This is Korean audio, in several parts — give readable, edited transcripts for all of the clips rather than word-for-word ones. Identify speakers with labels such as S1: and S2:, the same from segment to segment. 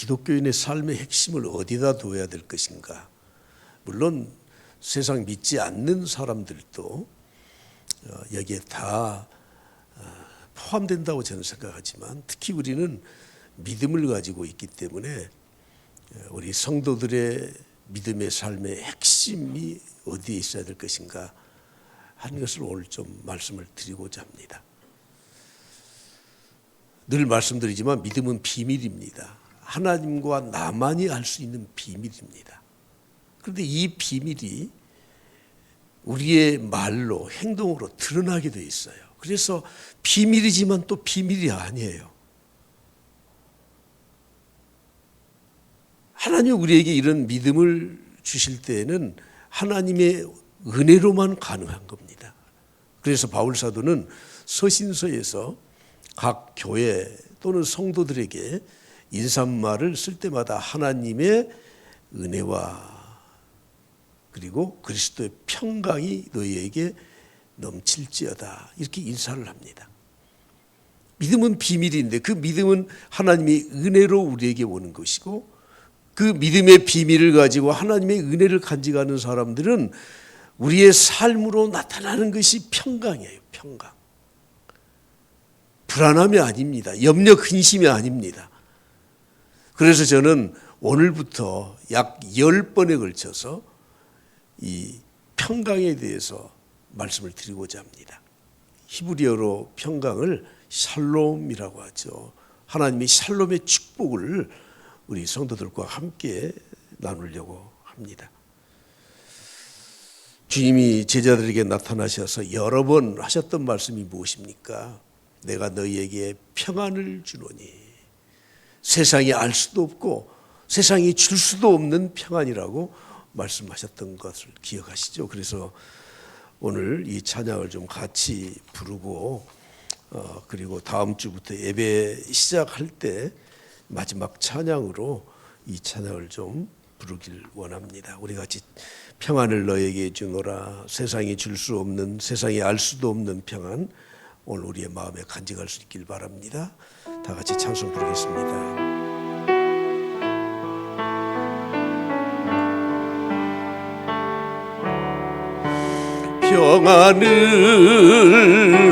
S1: 기독교인의 삶의 핵심을 어디다 두어야 될 것인가? 물론 세상 믿지 않는 사람들도 여기에 다 포함된다고 저는 생각하지만, 특히 우리는 믿음을 가지고 있기 때문에 우리 성도들의 믿음의 삶의 핵심이 어디에 있어야 될 것인가 하는 것을 오늘 좀 말씀을 드리고자 합니다. 늘 말씀드리지만 믿음은 비밀입니다. 하나님과 나만이 알 수 있는 비밀입니다. 그런데 이 비밀이 우리의 말로, 행동으로 드러나게 돼 있어요. 그래서 비밀이지만 또 비밀이 아니에요. 하나님이 우리에게 이런 믿음을 주실 때에는 하나님의 은혜로만 가능한 겁니다. 그래서 바울 사도는 서신서에서 각 교회 또는 성도들에게 인사말을 쓸 때마다 하나님의 은혜와 그리고 그리스도의 평강이 너희에게 넘칠지어다, 이렇게 인사를 합니다. 믿음은 비밀인데 그 믿음은 하나님의 은혜로 우리에게 오는 것이고, 그 믿음의 비밀을 가지고 하나님의 은혜를 간직하는 사람들은 우리의 삶으로 나타나는 것이 평강이에요. 평강. 불안함이 아닙니다. 염려 근심이 아닙니다. 그래서 저는 오늘부터 약 10번에 걸쳐서 이 평강에 대해서 말씀을 드리고자 합니다. 히브리어로 평강을 샬롬이라고 하죠. 하나님의 샬롬의 축복을 우리 성도들과 함께 나누려고 합니다. 주님이 제자들에게 나타나셔서 여러 번 하셨던 말씀이 무엇입니까? 내가 너희에게 평안을 주노니, 세상이 알 수도 없고 세상이 줄 수도 없는 평안이라고 말씀하셨던 것을 기억하시죠? 그래서 오늘 이 찬양을 좀 같이 부르고 그리고 다음 주부터 예배 시작할 때 마지막 찬양으로 이 찬양을 좀 부르길 원합니다. 우리 같이 평안을 너에게 주노라, 세상이 줄 수 없는, 세상이 알 수도 없는 평안, 오늘 우리의 마음에 간직할 수 있길 바랍니다. 다 같이 찬송 부르겠습니다. 평안을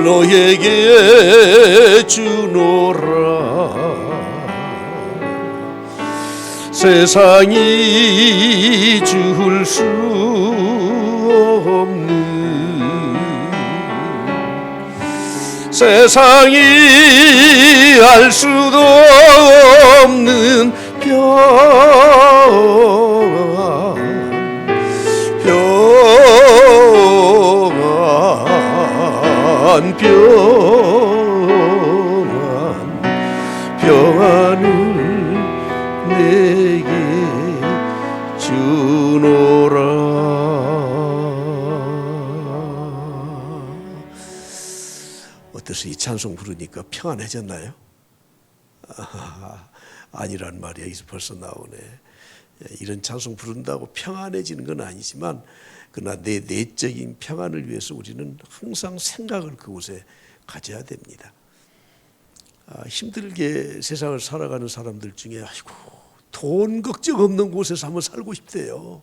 S1: 너에게 주노라, 세상이 줄 수 없는, 세상이 알 수도 없는 평안, 평안을 내게 주노라. 어떠세요? 이 찬송 부르니까 평안해졌나요? 아니란 말이 여기서 벌써 나오네. 이런 찬송 부른다고 평안해지는 건 아니지만, 그러나 내 내적인 평안을 위해서 우리는 항상 생각을 그곳에 가져야 됩니다. 힘들게 세상을 살아가는 사람들 중에 아이고 돈 걱정 없는 곳에서 한번 살고 싶대요.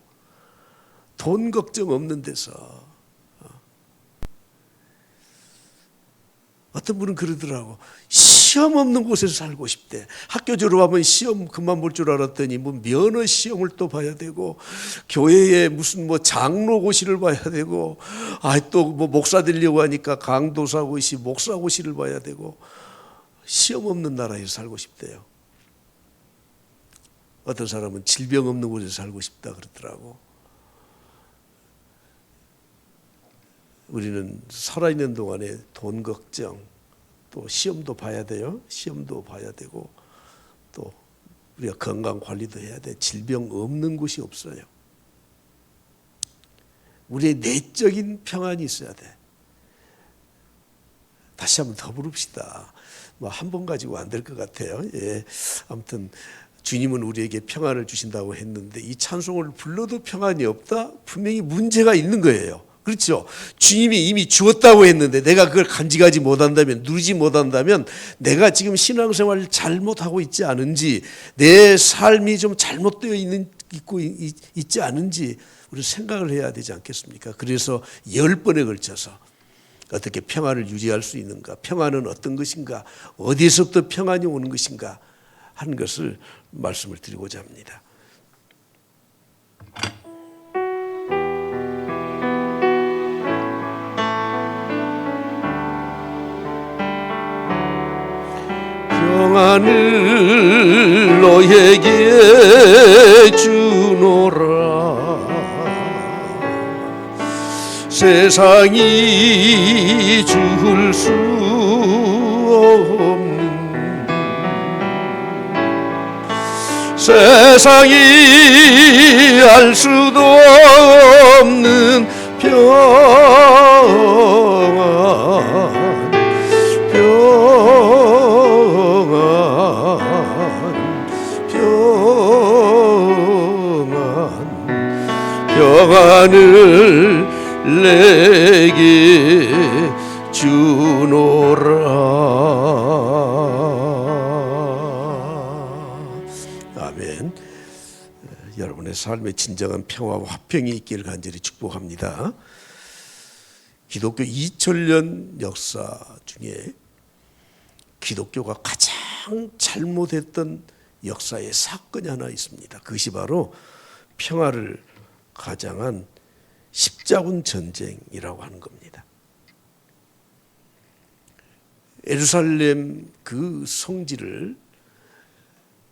S1: 돈 걱정 없는 데서. 어떤 분은 그러더라고. 시험 없는 곳에서 살고 싶대. 학교 졸업하면 시험 그만 볼 줄 알았더니 뭐 면허 시험을 또 봐야 되고, 교회에 무슨 뭐 장로고시를 봐야 되고, 또 뭐 목사 되려고 하니까 강도사고시, 목사고시를 봐야 되고, 시험 없는 나라에서 살고 싶대요. 어떤 사람은 질병 없는 곳에서 살고 싶다 그러더라고. 우리는 살아있는 동안에 돈 걱정, 또 시험도 봐야 돼요. 시험도 봐야 되고, 또 우리가 건강 관리도 해야 돼. 질병 없는 곳이 없어요. 우리의 내적인 평안이 있어야 돼. 다시 한번 더 부릅시다. 뭐 한 번 가지고 안 될 것 같아요. 아무튼 주님은 우리에게 평안을 주신다고 했는데 이 찬송을 불러도 평안이 없다? 분명히 문제가 있는 거예요. 그렇죠. 주님이 이미 주었다고 했는데 내가 그걸 간직하지 못한다면, 누리지 못한다면 내가 지금 신앙생활을 잘못하고 있지 않은지, 내 삶이 좀 잘못되어 있지 않은지 우리 생각을 해야 되지 않겠습니까? 그래서 10번에 걸쳐서 어떻게 평안을 유지할 수 있는가, 평안은 어떤 것인가, 어디에서부터 평안이 오는 것인가 하는 것을 말씀을 드리고자 합니다. 평안을 너에게 주노라. 세상이 줄 수 없는, 세상이 알 수도 없는 평안, 평안을 내게 주노라. 아멘. 여러분의 삶에 진정한 평화와 화평이 있기를 간절히 축복합니다. 기독교 2000년 역사 중에 기독교가 가장 잘못했던 역사의 사건이 하나 있습니다. 그것이 바로 평화를 가장한 십자군 전쟁이라고 하는 겁니다. 예루살렘 그 성지를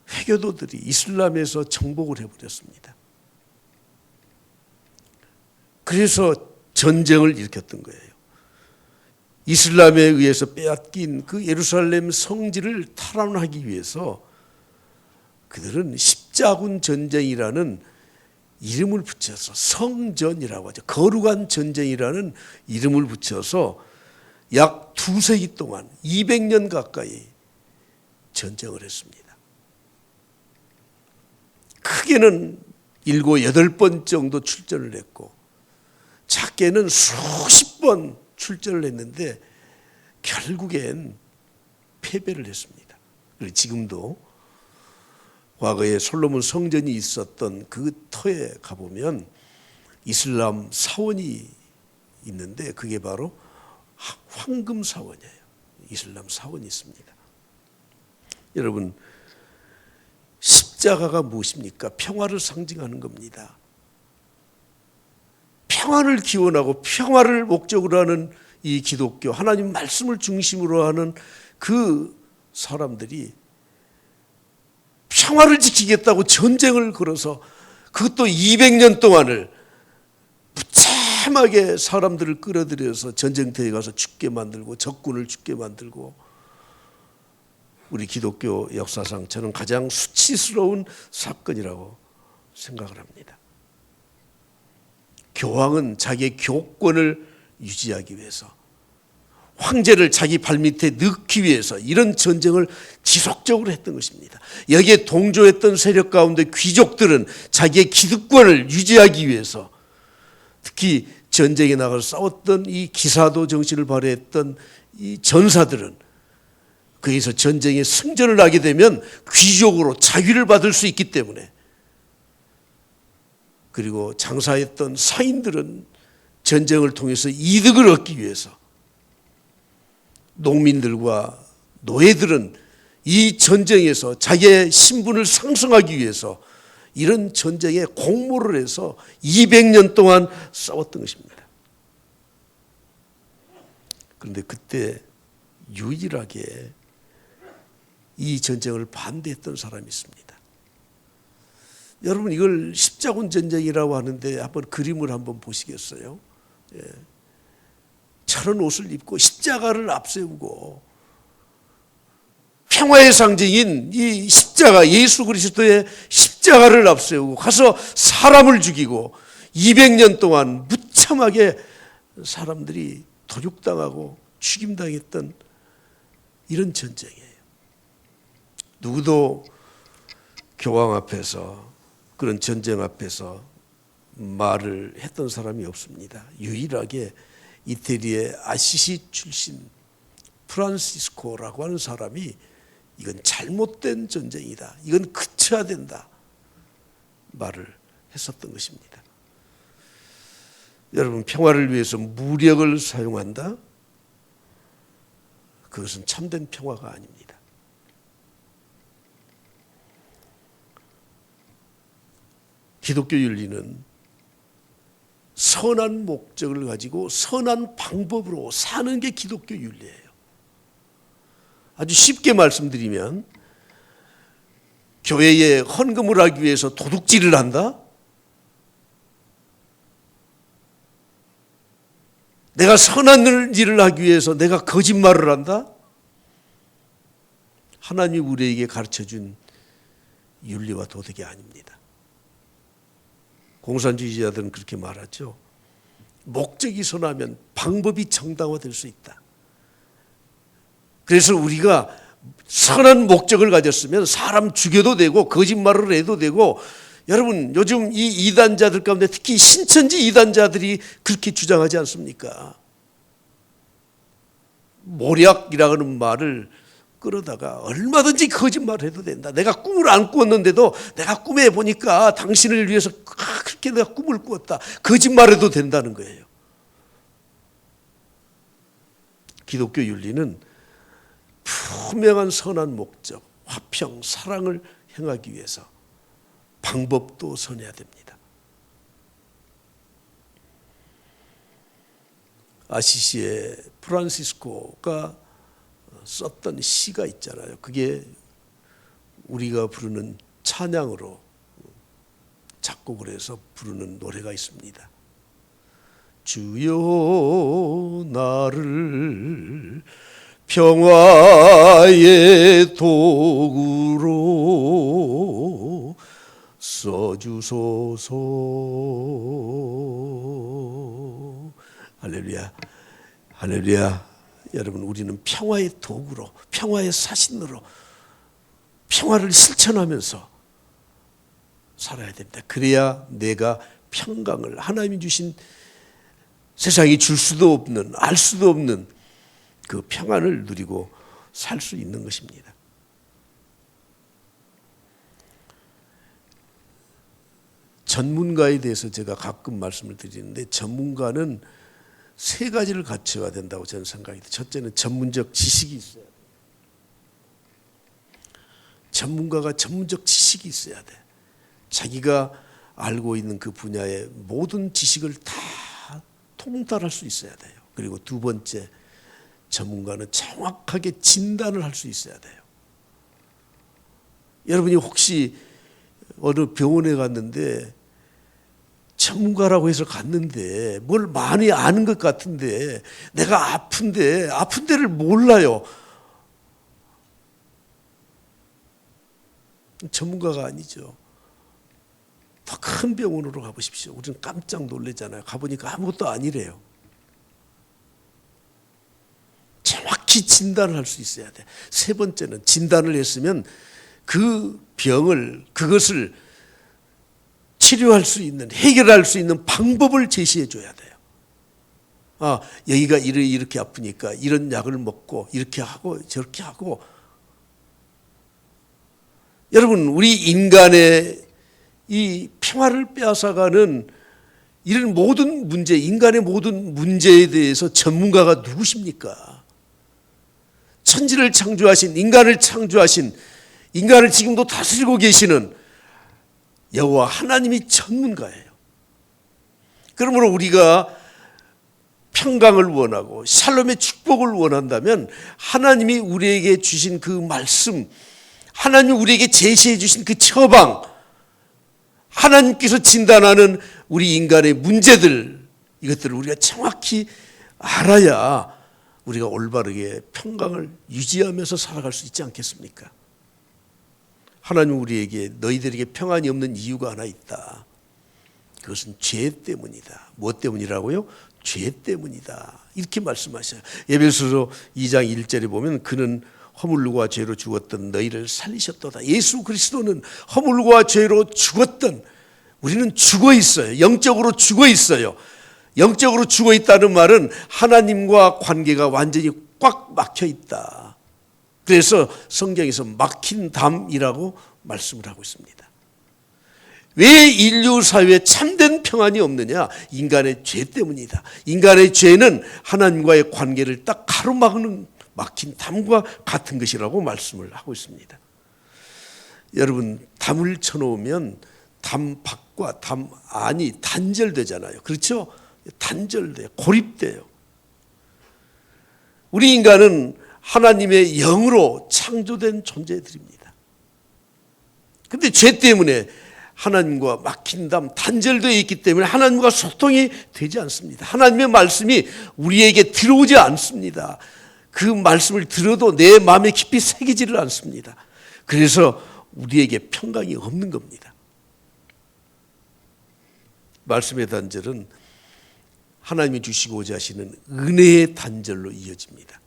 S1: 회교도들이 이슬람에서 정복을 해버렸습니다. 그래서 전쟁을 일으켰던 거예요. 이슬람에 의해서 빼앗긴 그 예루살렘 성지를 탈환하기 위해서 그들은 십자군 전쟁이라는 이름을 붙여서, 성전이라고 하죠. 거룩한 전쟁이라는 이름을 붙여서 약 2세기 동안 200년 가까이 전쟁을 했습니다. 크게는 7, 8번 정도 출전을 했고 작게는 수십 번 출전을 했는데 결국엔 패배를 했습니다. 그리고 지금도 과거에 솔로몬 성전이 있었던 그 터에 가보면 이슬람 사원이 있는데 그게 바로 황금 사원이에요. 이슬람 사원이 있습니다. 여러분, 십자가가 무엇입니까? 평화를 상징하는 겁니다. 평화를 기원하고 평화를 목적으로 하는 이 기독교, 하나님 말씀을 중심으로 하는 그 사람들이 평화를 지키겠다고 전쟁을 걸어서 그것도 200년 동안을 무참하게 사람들을 끌어들여서 전쟁터에 가서 죽게 만들고 적군을 죽게 만들고, 우리 기독교 역사상 저는 가장 수치스러운 사건이라고 생각을 합니다. 교황은 자기의 교권을 유지하기 위해서, 황제를 자기 발밑에 넣기 위해서 이런 전쟁을 지속적으로 했던 것입니다. 여기에 동조했던 세력 가운데 귀족들은 자기의 기득권을 유지하기 위해서, 특히 전쟁에 나가서 싸웠던 이 기사도 정신을 발휘했던 이 전사들은 거기서 전쟁에 승전을 하게 되면 귀족으로 자위를 받을 수 있기 때문에, 그리고 장사했던 사인들은 전쟁을 통해서 이득을 얻기 위해서, 농민들과 노예들은 이 전쟁에서 자기의 신분을 상승하기 위해서 이런 전쟁에 공모를 해서 200년 동안 싸웠던 것입니다. 그런데 그때 유일하게 이 전쟁을 반대했던 사람이 있습니다. 여러분, 이걸 십자군 전쟁이라고 하는데 한번 그림을 한번 보시겠어요? 예. 저런 옷을 입고 십자가를 앞세우고 평화의 상징인 이 십자가, 예수 그리스도의 십자가를 앞세우고 가서 사람을 죽이고 200년 동안 무참하게 사람들이 도륙당하고 죽임당했던 이런 전쟁이에요. 누구도 교황 앞에서, 그런 전쟁 앞에서 말을 했던 사람이 없습니다. 유일하게 이태리의 아시시 출신 프란시스코라고 하는 사람이 이건 잘못된 전쟁이다, 이건 그쳐야 된다 말을 했었던 것입니다. 여러분, 평화를 위해서 무력을 사용한다? 그것은 참된 평화가 아닙니다. 기독교 윤리는 선한 목적을 가지고 선한 방법으로 사는 게 기독교 윤리예요. 아주 쉽게 말씀드리면, 교회에 헌금을 하기 위해서 도둑질을 한다? 내가 선한 일을 하기 위해서 내가 거짓말을 한다? 하나님이 우리에게 가르쳐준 윤리와 도덕이 아닙니다. 공산주의자들은 그렇게 말하죠. 목적이 선하면 방법이 정당화될 수 있다. 그래서 우리가 선한 목적을 가졌으면 사람 죽여도 되고 거짓말을 해도 되고, 여러분 요즘 이 이단자들 가운데 특히 신천지 이단자들이 그렇게 주장하지 않습니까? 모략이라는 말을 끌어다가 얼마든지 거짓말을 해도 된다. 내가 꿈을 안 꾸었는데도 내가 꿈에 보니까 당신을 위해서 그렇게 내가 꿈을 꾸었다. 거짓말해도 된다는 거예요. 기독교 윤리는 분명한 선한 목적, 화평, 사랑을 행하기 위해서 방법도 선해야 됩니다. 아시시의 프란시스코가 썼던 시가 있잖아요. 그게 우리가 부르는 찬양으로 작곡을 해서 부르는 노래가 있습니다. 주여 나를 평화의 도구로 써주소서. 할렐루야, 할렐루야. 여러분, 우리는 평화의 도구로, 평화의 사신으로 평화를 실천하면서 살아야 됩니다. 그래야 내가 평강을, 하나님이 주신 세상이 줄 수도 없는, 알 수도 없는 그 평안을 누리고 살 수 있는 것입니다. 전문가에 대해서 제가 가끔 말씀을 드리는데, 전문가는 세 가지를 갖춰야 된다고 저는 생각합니다. 첫째는 전문적 지식이 있어야 돼. 전문가가 전문적 지식이 있어야 돼. 자기가 알고 있는 그 분야의 모든 지식을 다 통달할 수 있어야 돼요. 그리고 두 번째, 전문가는 정확하게 진단을 할 수 있어야 돼요. 여러분이 혹시 어느 병원에 갔는데 전문가라고 해서 갔는데 뭘 많이 아는 것 같은데 내가 아픈데 아픈 데를 몰라요. 전문가가 아니죠. 더 큰 병원으로 가보십시오. 우리는 깜짝 놀라잖아요. 가보니까 아무것도 아니래요. 정확히 진단을 할 수 있어야 돼. 세 번째는, 진단을 했으면 그 병을, 그것을 치료할 수 있는, 해결할 수 있는 방법을 제시해 줘야 돼요. 아, 여기가 이렇게 아프니까 이런 약을 먹고 이렇게 하고 저렇게 하고. 여러분, 우리 인간의 이 평화를 빼앗아가는 이런 모든 문제, 인간의 모든 문제에 대해서 전문가가 누구십니까? 천지를 창조하신, 인간을 창조하신, 인간을 지금도 다스리고 계시는 여호와 하나님이 전문가예요. 그러므로 우리가 평강을 원하고 샬롬의 축복을 원한다면 하나님이 우리에게 주신 그 말씀, 하나님이 우리에게 제시해 주신 그 처방, 하나님께서 진단하는 우리 인간의 문제들, 이것들을 우리가 정확히 알아야 우리가 올바르게 평강을 유지하면서 살아갈 수 있지 않겠습니까? 하나님 우리에게 너희들에게 평안이 없는 이유가 하나 있다. 그것은 죄 때문이다. 무엇 때문이라고요? 죄 때문이다. 이렇게 말씀하셔요. 에베소서 2장 1절에 보면 그는 허물과 죄로 죽었던 너희를 살리셨도다. 예수 그리스도는 허물과 죄로 죽었던 우리는 죽어 있어요. 영적으로 죽어 있어요. 영적으로 죽어 있다는 말은 하나님과 관계가 완전히 꽉 막혀 있다. 그래서 성경에서 막힌 담이라고 말씀을 하고 있습니다. 왜 인류 사회에 참된 평안이 없느냐? 인간의 죄 때문이다. 인간의 죄는 하나님과의 관계를 딱 가로막는 막힌 담과 같은 것이라고 말씀을 하고 있습니다. 여러분, 담을 쳐놓으면 담 밖과 담 안이 단절되잖아요. 그렇죠? 단절돼요. 고립돼요. 우리 인간은 하나님의 영으로 창조된 존재들입니다. 그런데 죄 때문에 하나님과 막힌 담, 단절되어 있기 때문에 하나님과 소통이 되지 않습니다. 하나님의 말씀이 우리에게 들어오지 않습니다. 그 말씀을 들어도 내 마음에 깊이 새기지를 않습니다. 그래서 우리에게 평강이 없는 겁니다. 말씀의 단절은 하나님이 주시고자 하시는 은혜의 단절로 이어집니다.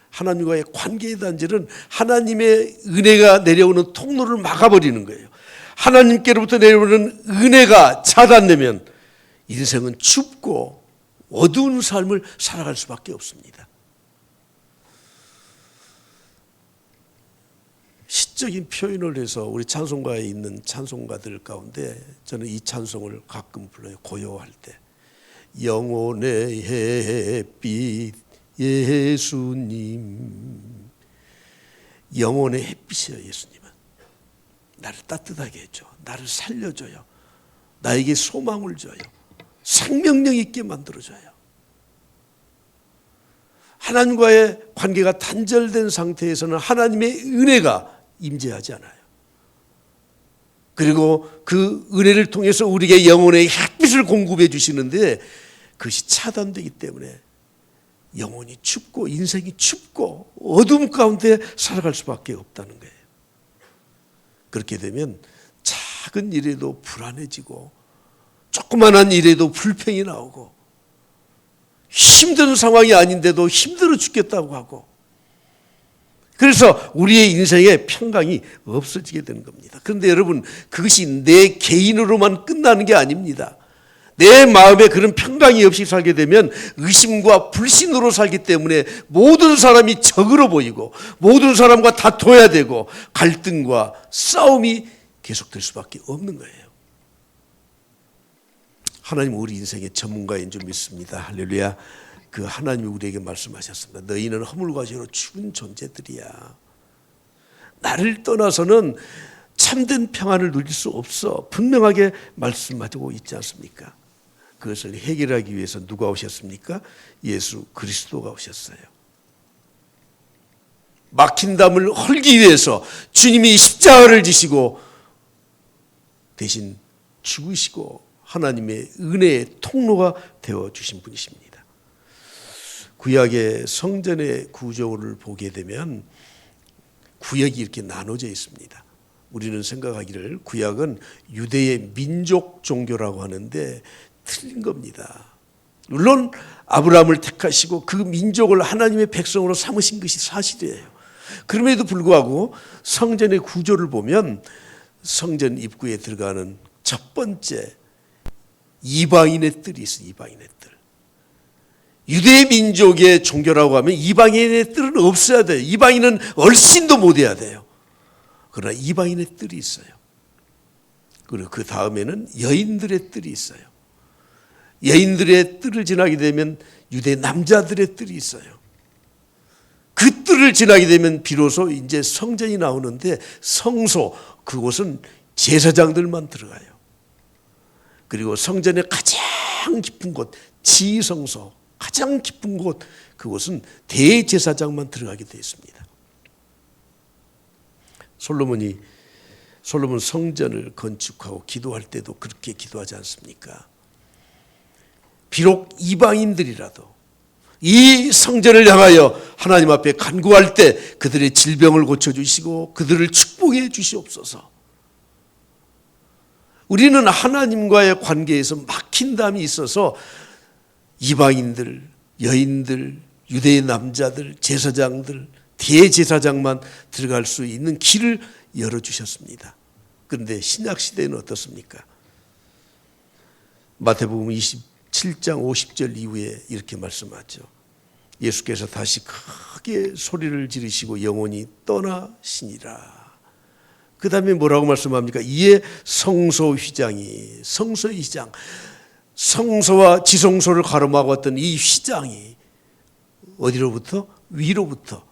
S1: 하나님과의 관계의 단절은 하나님의 은혜가 내려오는 통로를 막아버리는 거예요. 하나님께로부터 내려오는 은혜가 차단되면 인생은 춥고 어두운 삶을 살아갈 수밖에 없습니다. 시적인 표현을 해서 우리 찬송가에 있는 찬송가들 가운데 저는 이 찬송을 가끔 불러요. 고요할 때. 영혼의 햇빛 예수님. 영혼의 햇빛이에요. 예수님은 나를 따뜻하게 해줘. 나를 살려줘요. 나에게 소망을 줘요. 생명력 있게 만들어줘요. 하나님과의 관계가 단절된 상태에서는 하나님의 은혜가 임재하지 않아요. 그리고 그 은혜를 통해서 우리에게 영혼의 햇빛을 공급해 주시는데 그것이 차단되기 때문에 영혼이 춥고 인생이 춥고 어둠 가운데 살아갈 수밖에 없다는 거예요. 그렇게 되면 작은 일에도 불안해지고 조그만한 일에도 불평이 나오고 힘든 상황이 아닌데도 힘들어 죽겠다고 하고 그래서 우리의 인생에 평강이 없어지게 되는 겁니다. 그런데 여러분, 그것이 내 개인으로만 끝나는 게 아닙니다. 내 마음에 그런 평강이 없이 살게 되면 의심과 불신으로 살기 때문에 모든 사람이 적으로 보이고 모든 사람과 다퉈야 되고 갈등과 싸움이 계속될 수밖에 없는 거예요. 하나님은 우리 인생의 전문가인 줄 믿습니다. 할렐루야. 그 하나님이 우리에게 말씀하셨습니다. 너희는 허물과 죄로 죽은 존재들이야. 나를 떠나서는 참된 평안을 누릴 수 없어. 분명하게 말씀하고 있지 않습니까? 그것을 해결하기 위해서 누가 오셨습니까? 예수 그리스도가 오셨어요. 막힌 담을 헐기 위해서 주님이 십자가를 지시고 대신 죽으시고 하나님의 은혜의 통로가 되어주신 분이십니다. 구약의 성전의 구조를 보게 되면 구약이 이렇게 나눠져 있습니다. 우리는 생각하기를 구약은 유대의 민족 종교라고 하는데 틀린 겁니다. 물론 아브라함을 택하시고 그 민족을 하나님의 백성으로 삼으신 것이 사실이에요. 그럼에도 불구하고 성전의 구조를 보면 성전 입구에 들어가는 첫 번째 이방인의 뜰이 있어요. 이방인의 뜰. 유대 민족의 종교라고 하면 이방인의 뜰은 없어야 돼요. 이방인은 얼씬도 못해야 돼요. 그러나 이방인의 뜰이 있어요. 그리고 그 다음에는 여인들의 뜰이 있어요. 여인들의 뜰을 지나게 되면 유대 남자들의 뜰이 있어요. 그 뜰을 지나게 되면 비로소 이제 성전이 나오는데 성소, 그곳은 제사장들만 들어가요. 그리고 성전의 가장 깊은 곳, 지성소, 가장 깊은 곳, 그곳은 대제사장만 들어가게 되어 있습니다. 솔로몬 성전을 건축하고 기도할 때도 그렇게 기도하지 않습니까? 비록 이방인들이라도 이 성전을 향하여 하나님 앞에 간구할 때 그들의 질병을 고쳐주시고 그들을 축복해 주시옵소서. 우리는 하나님과의 관계에서 막힌 담이 있어서 이방인들, 여인들, 유대의 남자들, 제사장들, 대제사장만 들어갈 수 있는 길을 열어주셨습니다. 그런데 신약시대는 어떻습니까? 마태복음 27장 50절 이후에 이렇게 말씀하죠. 예수께서 다시 크게 소리를 지르시고 영원히 떠나시니라. 그 다음에 뭐라고 말씀합니까? 이에 성소의 휘장이, 성소의 휘장, 성소와 지성소를 가로막았던 이 휘장이 어디로부터? 위로부터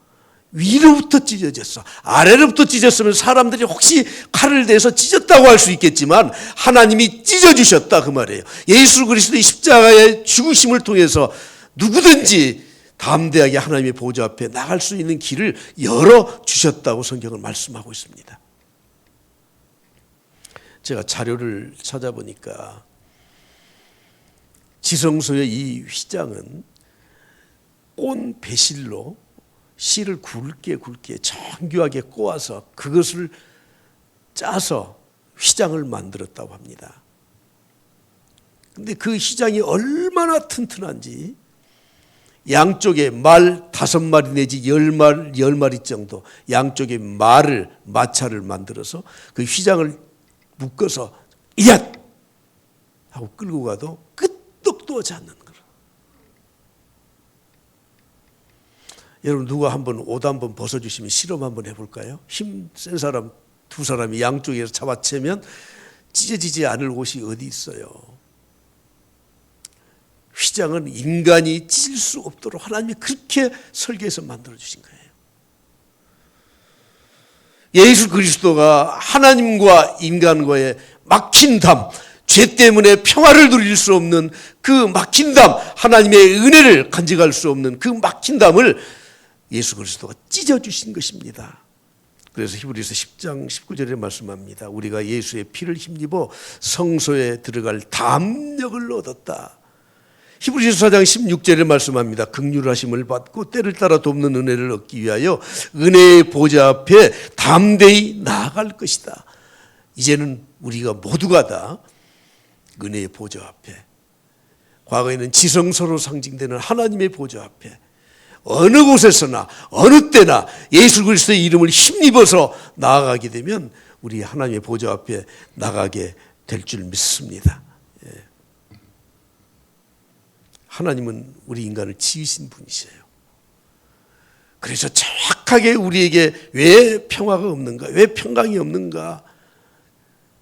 S1: 찢어졌어. 아래로부터 찢었으면 사람들이 혹시 칼을 대서 찢었다고 할 수 있겠지만 하나님이 찢어주셨다 그 말이에요. 예수 그리스도의 십자가의 죽으심을 통해서 누구든지 담대하게 하나님의 보좌 앞에 나갈 수 있는 길을 열어주셨다고 성경은 말씀하고 있습니다. 제가 자료를 찾아보니까 지성소의 이 휘장은 꼰 배실로 실을 굵게 정교하게 꼬아서 그것을 짜서 휘장을 만들었다고 합니다. 그런데 그 휘장이 얼마나 튼튼한지 양쪽에 말 5마리 내지 10마리 정도 양쪽에 마차를 만들어서 그 휘장을 묶어서 이앗! 하고 끌고 가도 끄떡도 하지 않는 거라. 여러분 누가 한번 옷 한번 벗어주시면 실험 한번 해볼까요? 힘 센 사람 두 사람이 양쪽에서 잡아채면 찢어지지 않을 옷이 어디 있어요. 휘장은 인간이 찢을 수 없도록 하나님이 그렇게 설계해서 만들어주신 거예요. 예수 그리스도가 하나님과 인간과의 막힌 담, 죄 때문에 평화를 누릴 수 없는 그 막힌 담, 하나님의 은혜를 간직할 수 없는 그 막힌 담을 예수 그리스도가 찢어주신 것입니다. 그래서 히브리서 10장 19절에 말씀합니다. 우리가 예수의 피를 힘입어 성소에 들어갈 담력을 얻었다. 히브리서 4장 16절에 말씀합니다. 긍휼하심을 받고 때를 따라 돕는 은혜를 얻기 위하여 은혜의 보좌 앞에 담대히 나아갈 것이다. 이제는 우리가 모두가 다 은혜의 보좌 앞에, 과거에는 지성소로 상징되는 하나님의 보좌 앞에 어느 곳에서나 어느 때나 예수 그리스도의 이름을 힘입어서 나아가게 되면 우리 하나님의 보좌 앞에 나가게 될 줄 믿습니다. 하나님은 우리 인간을 지으신 분이세요. 그래서 정확하게 우리에게 왜 평화가 없는가, 왜 평강이 없는가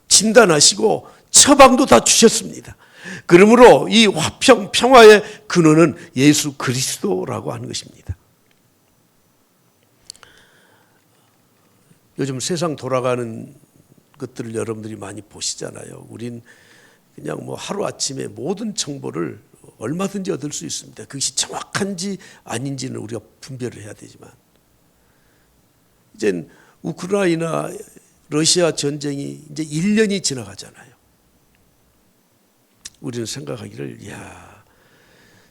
S1: 진단하시고 처방도 다 주셨습니다. 그러므로 이 화평, 평화의 근원은 예수 그리스도라고 하는 것입니다. 요즘 세상 돌아가는 것들을 여러분들이 많이 보시잖아요. 우린 그냥 뭐 하루아침에 모든 정보를 얼마든지 얻을 수 있습니다. 그것이 정확한지 아닌지는 우리가 분별을 해야 되지만, 이제 우크라이나 러시아 전쟁이 이제 1년이 지나가잖아요. 우리는 생각하기를 야,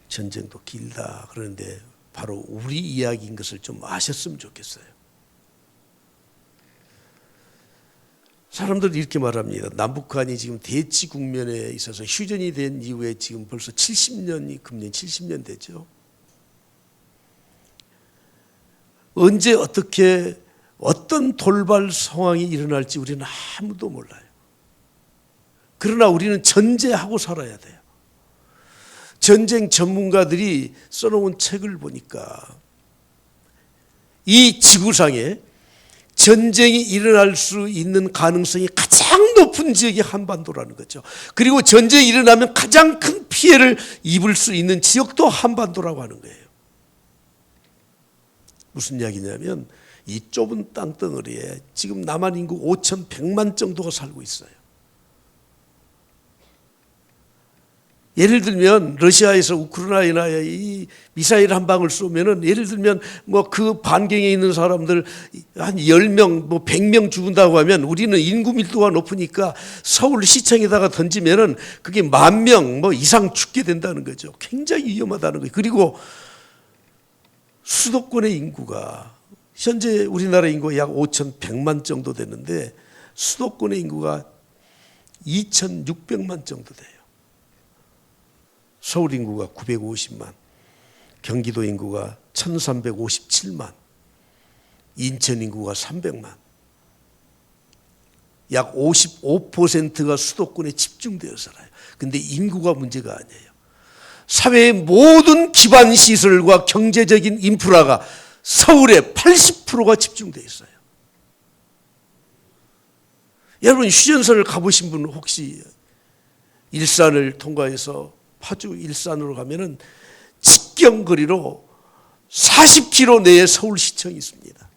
S1: 전쟁도 길다 그러는데 바로 우리 이야기인 것을 좀 아셨으면 좋겠어요. 사람들이 이렇게 말합니다. 남북한이 지금 대치 국면에 있어서 휴전이 된 이후에 지금 벌써 70년이 금년 70년 되죠. 언제 어떻게 어떤 돌발 상황이 일어날지 우리는 아무도 몰라요. 그러나 우리는 전제하고 살아야 돼요. 전쟁 전문가들이 써놓은 책을 보니까 이 지구상에 전쟁이 일어날 수 있는 가능성이 가장 높은 지역이 한반도라는 거죠. 그리고 전쟁이 일어나면 가장 큰 피해를 입을 수 있는 지역도 한반도라고 하는 거예요. 무슨 이야기냐면 이 좁은 땅덩어리에 지금 남한 인구 5,100만 정도가 살고 있어요. 예를 들면 러시아에서 우크라이나에 이 미사일 한 방을 쏘면은 예를 들면 뭐 그 반경에 있는 사람들 한 10명 뭐 100명 죽는다고 하면 우리는 인구 밀도가 높으니까 서울 시청에다가 던지면은 그게 10,000명 뭐 이상 죽게 된다는 거죠. 굉장히 위험하다는 거예요. 그리고 수도권의 인구가 현재 우리나라 인구가 약 5,100만 정도 되는데 수도권의 인구가 2,600만 정도 돼요. 서울 인구가 950만, 경기도 인구가 1357만, 인천 인구가 300만. 약 55%가 수도권에 집중되어 살아요. 근데 인구가 문제가 아니에요. 사회의 모든 기반 시설과 경제적인 인프라가 서울에 80%가 집중되어 있어요. 여러분 휴전선을 가보신 분 혹시 일산을 통과해서 파주 일산으로 가면은 직경거리로 40km 내에 서울시청이 있습니다.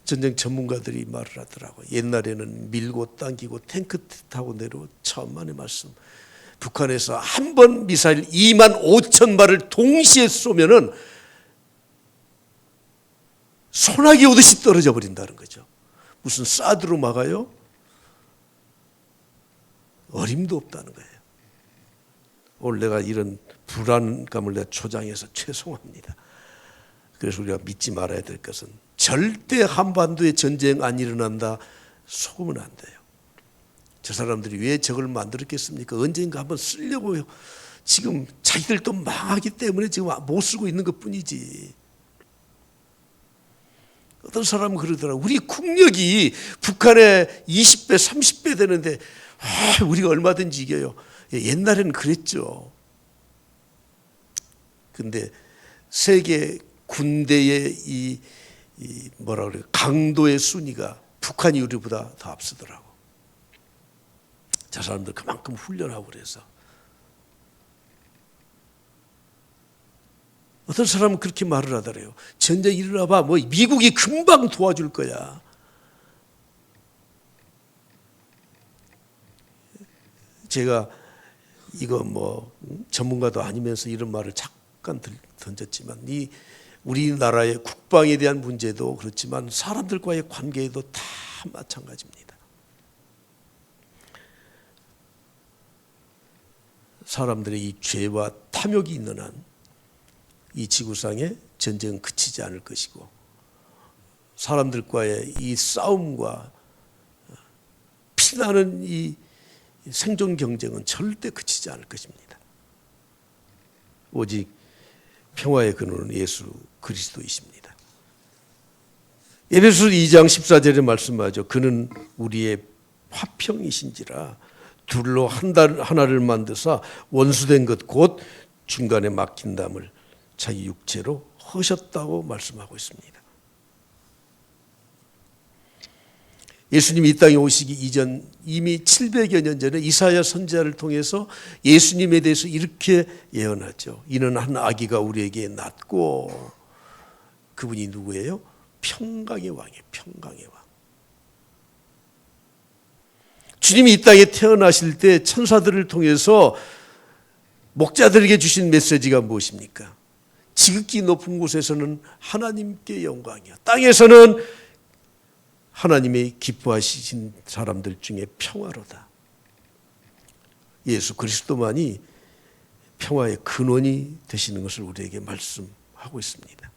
S1: 전쟁 전문가들이 말을 하더라고요. 옛날에는 밀고 당기고 탱크 타고 내려 천만의 말씀. 북한에서 한 번 미사일 2만 5천 발을 동시에 쏘면은 소나기 오듯이 떨어져 버린다는 거죠. 무슨 사드로 막아요? 어림도 없다는 거예요. 오늘 내가 이런 불안감을 내가 조장해서 죄송합니다. 그래서 우리가 믿지 말아야 될 것은 절대 한반도에 전쟁 안 일어난다 속으면 안 돼요. 저 사람들이 왜 저걸 만들었겠습니까? 언젠가 한번 쓰려고요. 지금 자기들도 망하기 때문에 지금 못 쓰고 있는 것뿐이지. 어떤 사람은 그러더라고요. 우리 국력이 북한의 20배, 30배 되는데 우리가 얼마든지 이겨요. 옛날에는 그랬죠. 근데 세계 군대의 이 뭐라 그래요? 강도의 순위가 북한이 우리보다 더 앞서더라고. 저 사람들 그만큼 훈련하고 그래서. 어떤 사람은 그렇게 말을 하더래요. 전쟁 일어나봐. 뭐 미국이 금방 도와줄 거야. 제가 이거 뭐 전문가도 아니면서 이런 말을 잠깐 던졌지만 이 우리나라의 국방에 대한 문제도 그렇지만 사람들과의 관계에도 다 마찬가지입니다. 사람들의 이 죄와 탐욕이 있는 한 이 지구상에 전쟁은 그치지 않을 것이고 사람들과의 이 싸움과 피나는 이 생존 경쟁은 절대 그치지 않을 것입니다. 오직 평화의 근원은 예수 그리스도이십니다. 에베소서 2장 14절에 말씀하죠. 그는 우리의 화평이신지라 둘로 하나를 만드사 원수된 것 곧 중간에 막힌 담을 자기 육체로 허셨다고 말씀하고 있습니다. 예수님이 이 땅에 오시기 이전 이미 700여 년 전에 이사야 선지자를 통해서 예수님에 대해서 이렇게 예언하죠. 이는 한 아기가 우리에게 낳고 그분이 누구예요? 평강의 왕이에요. 평강의 왕. 주님이 이 땅에 태어나실 때 천사들을 통해서 목자들에게 주신 메시지가 무엇입니까? 지극히 높은 곳에서는 하나님께 영광이요. 땅에서는 하나님의 기뻐하시신 사람들 중에 평화로다. 예수 그리스도만이 평화의 근원이 되시는 것을 우리에게 말씀하고 있습니다.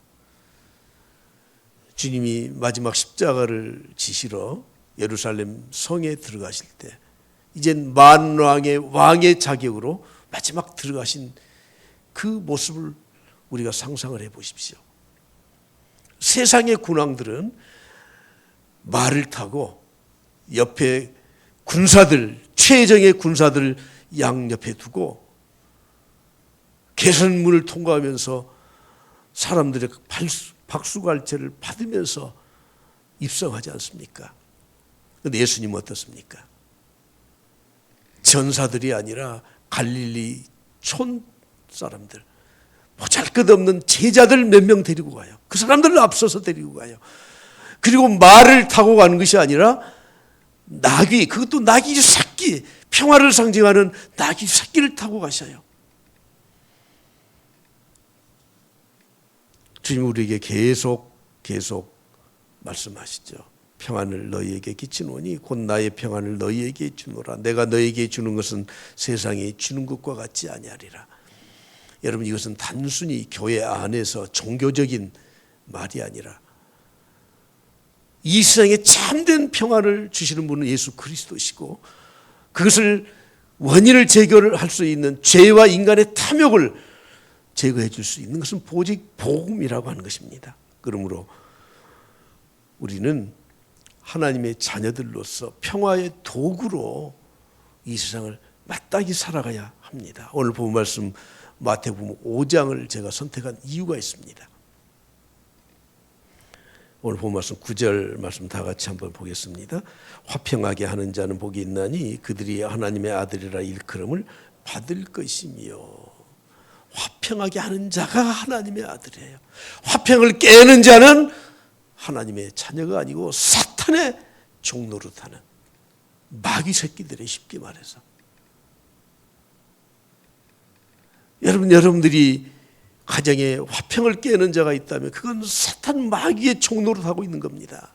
S1: 주님이 마지막 십자가를 지시러 예루살렘 성에 들어가실 때 이젠 만왕의 왕의 자격으로 마지막 들어가신 그 모습을 우리가 상상을 해보십시오. 세상의 군왕들은 말을 타고 옆에 군사들, 최정의 군사들 양옆에 두고 개선문을 통과하면서 사람들의 박수갈채를 받으면서 입성하지 않습니까? 그런데 예수님은 어떻습니까? 전사들이 아니라 갈릴리 촌 사람들, 보잘것없는 제자들 몇 명 데리고 가요. 그 사람들을 앞서서 데리고 가요. 그리고 말을 타고 가는 것이 아니라 나귀, 그것도 나귀 새끼, 평화를 상징하는 나귀 새끼를 타고 가셔요. 주님 우리에게 계속 말씀하시죠. 평안을 너희에게 끼치노니 곧 나의 평안을 너희에게 주노라. 내가 너희에게 주는 것은 세상에 주는 것과 같지 아니하리라. 여러분 이것은 단순히 교회 안에서 종교적인 말이 아니라 이 세상에 참된 평안을 주시는 분은 예수 그리스도시고 그것을 원인을 제거할 수 있는 죄와 인간의 탐욕을 제거해 줄 수 있는 것은 오직 복음이라고 하는 것입니다. 그러므로 우리는 하나님의 자녀들로서 평화의 도구로 이 세상을 마땅히 살아가야 합니다. 오늘 본 말씀 마태복음 5장을 제가 선택한 이유가 있습니다. 오늘 본 말씀 9절 말씀 다 같이 한번 보겠습니다. 화평하게 하는 자는 복이 있나니 그들이 하나님의 아들이라 일컬음을 받을 것이며. 화평하게 하는 자가 하나님의 아들이에요. 화평을 깨는 자는 하나님의 자녀가 아니고 사탄의 종노릇하는 마귀 새끼들의, 쉽게 말해서. 여러분들이 가정에 화평을 깨는 자가 있다면 그건 사탄 마귀의 종노릇하고 있는 겁니다.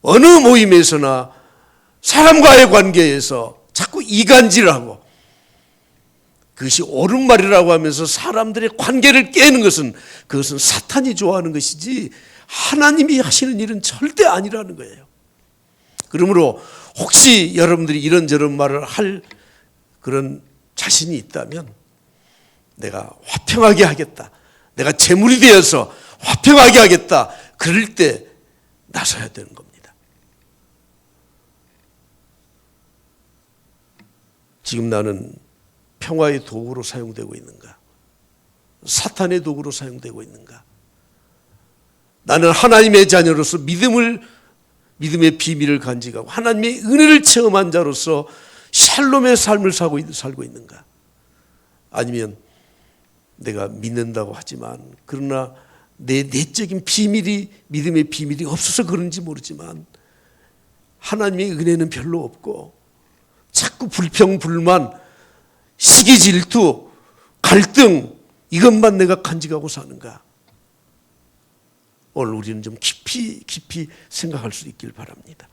S1: 어느 모임에서나 사람과의 관계에서 자꾸 이간질하고 그것이 옳은 말이라고 하면서 사람들의 관계를 깨는 것은, 그것은 사탄이 좋아하는 것이지 하나님이 하시는 일은 절대 아니라는 거예요. 그러므로 혹시 여러분들이 이런저런 말을 할 그런 자신이 있다면 내가 화평하게 하겠다, 내가 제물이 되어서 화평하게 하겠다, 그럴 때 나서야 되는 겁니다. 지금 나는 평화의 도구로 사용되고 있는가? 사탄의 도구로 사용되고 있는가? 나는 하나님의 자녀로서 믿음의 비밀을 간직하고 하나님의 은혜를 체험한 자로서 샬롬의 삶을 살고 있는가? 아니면 내가 믿는다고 하지만 그러나 내 내적인 비밀이, 믿음의 비밀이 없어서 그런지 모르지만 하나님의 은혜는 별로 없고 자꾸 불평, 불만, 시기, 질투, 갈등, 이것만 내가 간직하고 사는가? 오늘 우리는 좀 깊이 생각할 수 있길 바랍니다.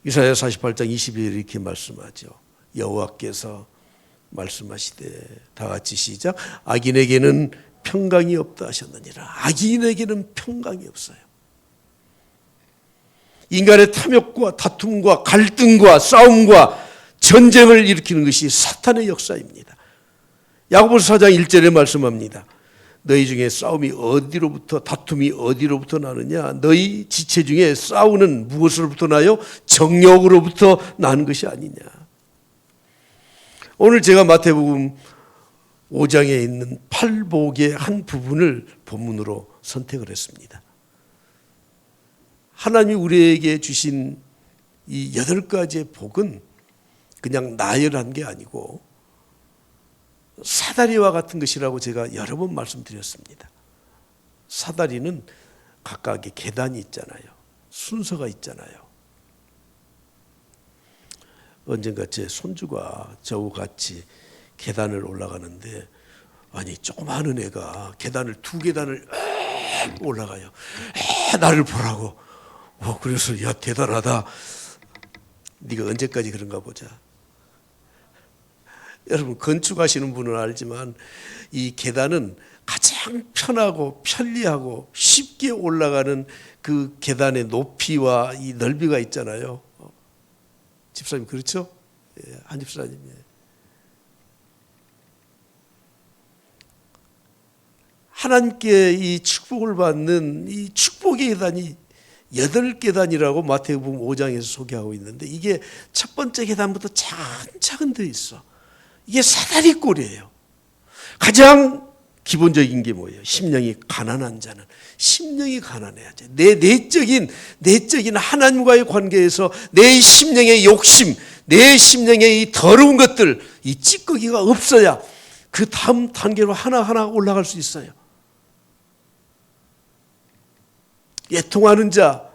S1: 이사야 48장 20절 이렇게 말씀하죠. 여호와께서 말씀하시되, 다 같이 시작. 악인에게는 평강이 없다 하셨느니라. 악인에게는 평강이 없어요. 인간의 탐욕과 다툼과 갈등과 싸움과 전쟁을 일으키는 것이 사탄의 역사입니다. 야고보서 4장 1절에 말씀합니다. 너희 중에 싸움이 어디로부터, 다툼이 어디로부터 나느냐? 너희 지체 중에 싸우는 무엇으로부터 나요? 정욕으로부터 나는 것이 아니냐? 오늘 제가 마태복음 5장에 있는 팔복의 한 부분을 본문으로 선택을 했습니다. 하나님이 우리에게 주신 이 8가지의 복은 그냥 나열한 게 아니고 사다리와 같은 것이라고 제가 여러 번 말씀드렸습니다. 사다리는 각각의 계단이 있잖아요. 순서가 있잖아요. 언젠가 제 손주가 저하고 같이 계단을 올라가는데, 아니 조그마한 애가 계단을 2계단을 올라가요. 나를 보라고. 그래서 야, 대단하다. 네가 언제까지 그런가 보자. 여러분, 건축하시는 분은 알지만 이 계단은 가장 편하고 편리하고 쉽게 올라가는 그 계단의 높이와 이 넓이가 있잖아요. 집사님 그렇죠? 한 집사님. 하나님께 이 축복을 받는 이 축복의 계단이 8계단이라고 마태복음 5장에서 소개하고 있는데, 이게 첫 번째 계단부터 차근차근 되어 있어. 이게 사다리꼴이에요. 가장 기본적인 게 뭐예요? 심령이 가난한 자는, 심령이 가난해야지. 내 내적인 하나님과의 관계에서 내 심령의 욕심, 내 심령의 이 더러운 것들, 이 찌꺼기가 없어야 그 다음 단계로 하나하나 올라갈 수 있어요. 애통하는 자,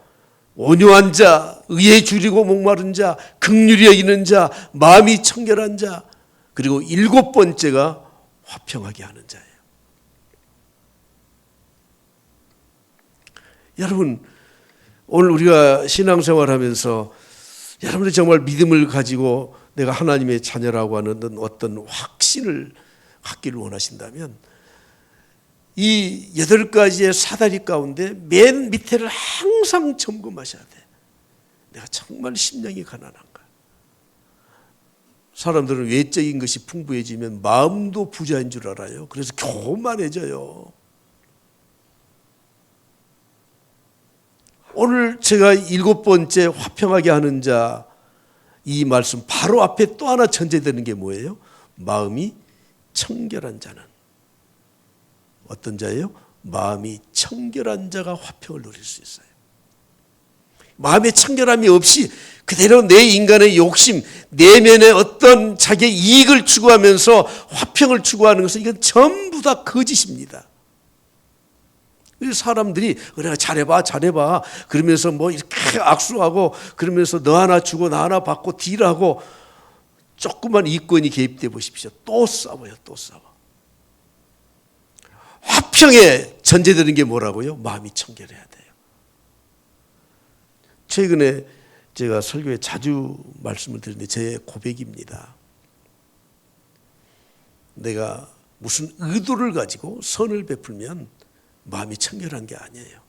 S1: 온유한 자, 의에 줄이고 목마른 자, 긍휼히 여기는 자, 마음이 청결한 자, 그리고 7번째가 화평하게 하는 자예요. 여러분, 오늘 우리가 신앙생활하면서 여러분들이 정말 믿음을 가지고 내가 하나님의 자녀라고 하는 어떤 확신을 갖기를 원하신다면 이 8가지의 사다리 가운데 맨 밑에를 항상 점검하셔야 돼. 내가 정말 심령이 가난한가? 사람들은 외적인 것이 풍부해지면 마음도 부자인 줄 알아요. 그래서 교만해져요. 오늘 제가 7번째 화평하게 하는 자, 이 말씀 바로 앞에 또 하나 전제되는 게 뭐예요? 마음이 청결한 자는. 어떤 자예요? 마음이 청결한 자가 화평을 누릴 수 있어요. 마음의 청결함이 없이 그대로 내 인간의 욕심, 내면의 어떤 자기의 이익을 추구하면서 화평을 추구하는 것은 이건 전부 다 거짓입니다. 사람들이 그래 잘해봐 그러면서 뭐 이렇게 악수하고 그러면서 너 하나 주고 나 하나 받고 딜하고 조그만 이권이 개입돼 보십시오. 또 싸워요. 또 싸워. 화평에 전제되는 게 뭐라고요? 마음이 청결해야 돼요. 최근에 제가 설교에 자주 말씀을 드리는데 제 고백입니다. 내가 무슨 의도를 가지고 선을 베풀면 마음이 청결한 게 아니에요.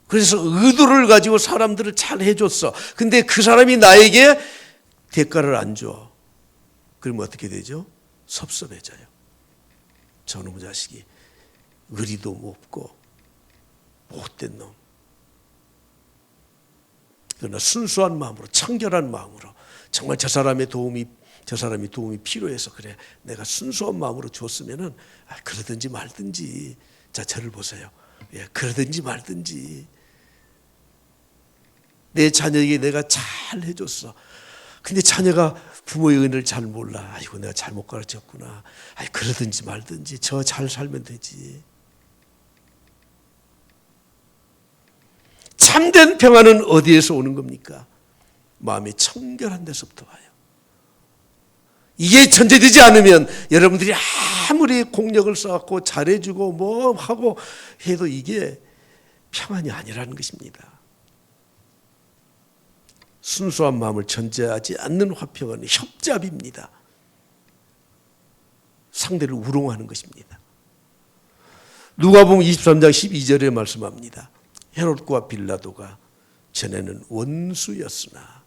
S1: 그래서 의도를 가지고 사람들을 잘 해줬어. 근데 그 사람이 나에게 대가를 안 줘. 그러면 어떻게 되죠? 섭섭해져요. 저놈의 자식이 의리도 없고 못된 놈. 그러나 순수한 마음으로, 청결한 마음으로 정말 저 사람이 도움이 필요해서 그래 내가 순수한 마음으로 줬으면은 그러든지 말든지. 자, 저를 보세요. 예, 그러든지 말든지. 내 자녀에게 내가 잘 해줬어. 근데 자녀가 부모의 은혜를 잘 몰라. 아이고 내가 잘못 가르쳤구나. 그러든지 말든지 저 잘 살면 되지. 참된 평안은 어디에서 오는 겁니까? 마음이 청결한 데서부터 와요. 이게 전제되지 않으면 여러분들이 아무리 공력을 써갖고 잘해주고 뭐 하고 해도 이게 평안이 아니라는 것입니다. 순수한 마음을 전제하지 않는 화평은 협잡입니다. 상대를 우롱하는 것입니다. 누가복음 23장 12절에 말씀합니다. 헤롯과 빌라도가 전에는 원수였으나,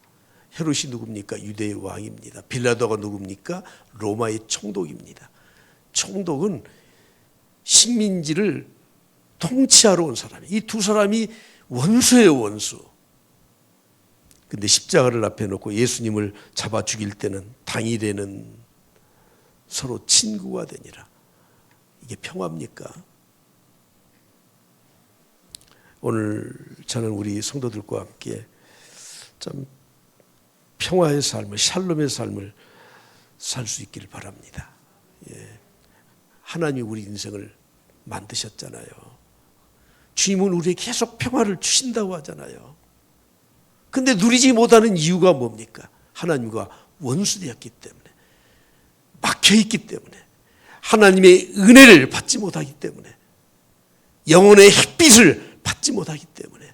S1: 헤롯이 누굽니까? 유대의 왕입니다. 빌라도가 누굽니까? 로마의 총독입니다. 총독은 식민지를 통치하러 온 사람이에요. 이 두 사람이 원수예요, 원수. 근데 십자가를 앞에 놓고 예수님을 잡아 죽일 때는 당일에는 서로 친구가 되니라. 이게 평화입니까? 오늘 저는 우리 성도들과 함께 참 평화의 삶을, 샬롬의 삶을 살 수 있기를 바랍니다. 예. 하나님이 우리 인생을 만드셨잖아요. 주님은 우리에게 계속 평화를 주신다고 하잖아요. 근데 누리지 못하는 이유가 뭡니까? 하나님과 원수되었기 때문에, 막혀있기 때문에, 하나님의 은혜를 받지 못하기 때문에, 영혼의 햇빛을 받지 못하기 때문에.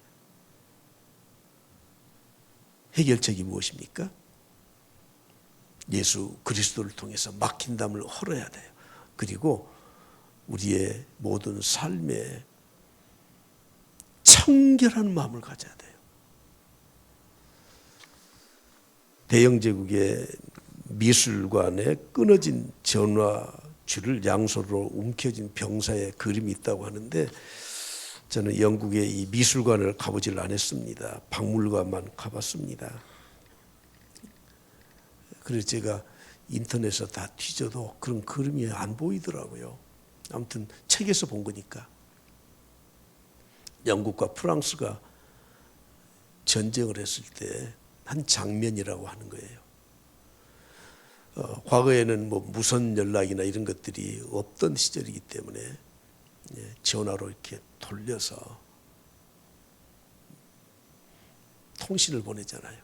S1: 해결책이 무엇입니까? 예수 그리스도를 통해서 막힌 담을 헐어야 돼요. 그리고 우리의 모든 삶에 청결한 마음을 가져야 돼요. 대영제국의 미술관에 끊어진 전화줄을 양손으로 움켜쥔 병사의 그림이 있다고 하는데, 저는 영국의 이 미술관을 가보질 않았습니다. 박물관만 가봤습니다. 그래서 제가 인터넷에서 다 뒤져도 그런 그림이 안 보이더라고요. 아무튼 책에서 본 거니까. 영국과 프랑스가 전쟁을 했을 때 한 장면이라고 하는 거예요. 과거에는 뭐 무선 연락이나 이런 것들이 없던 시절이기 때문에 전화로 이렇게 돌려서 통신을 보내잖아요.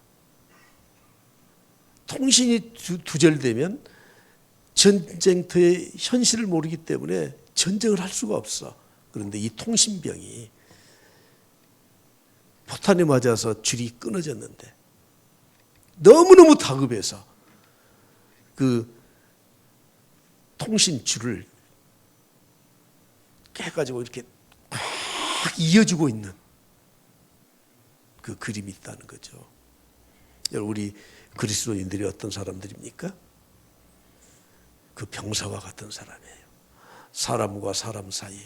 S1: 통신이 두절되면 전쟁터의 현실을 모르기 때문에 전쟁을 할 수가 없어. 그런데 이 통신병이 포탄에 맞아서 줄이 끊어졌는데 너무너무 다급해서 그 통신줄을 해가지고 이렇게 막 이어주고 있는 그 그림이 있다는 거죠. 우리 그리스도인들이 어떤 사람들입니까? 그 병사와 같은 사람이에요. 사람과 사람 사이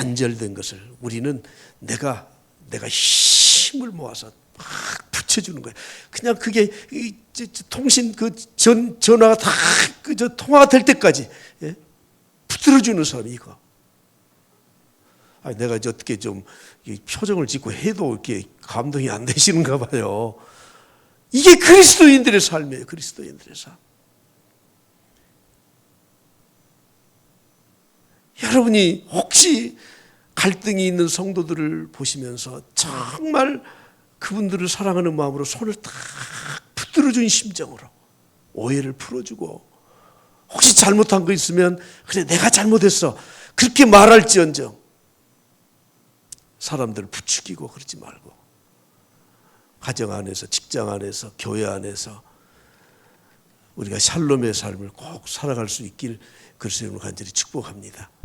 S1: 단절된 것을 우리는 내가 힘을 모아서 막 붙여주는 거예요. 그냥 그게 통신 전화가 다 통화가 될 때까지 붙들어주는 사람이 이거. 내가 어떻게 좀 표정을 짓고 해도 이렇게 감동이 안 되시는가 봐요. 이게 그리스도인들의 삶이에요. 그리스도인들의 삶. 여러분이 혹시 갈등이 있는 성도들을 보시면서 정말 그분들을 사랑하는 마음으로 손을 딱 붙들어준 심정으로 오해를 풀어주고, 혹시 잘못한 거 있으면 그래 내가 잘못했어 그렇게 말할지언정 사람들을 부추기고 그러지 말고, 가정 안에서, 직장 안에서, 교회 안에서 우리가 샬롬의 삶을 꼭 살아갈 수 있길 그리스도로 간절히 축복합니다.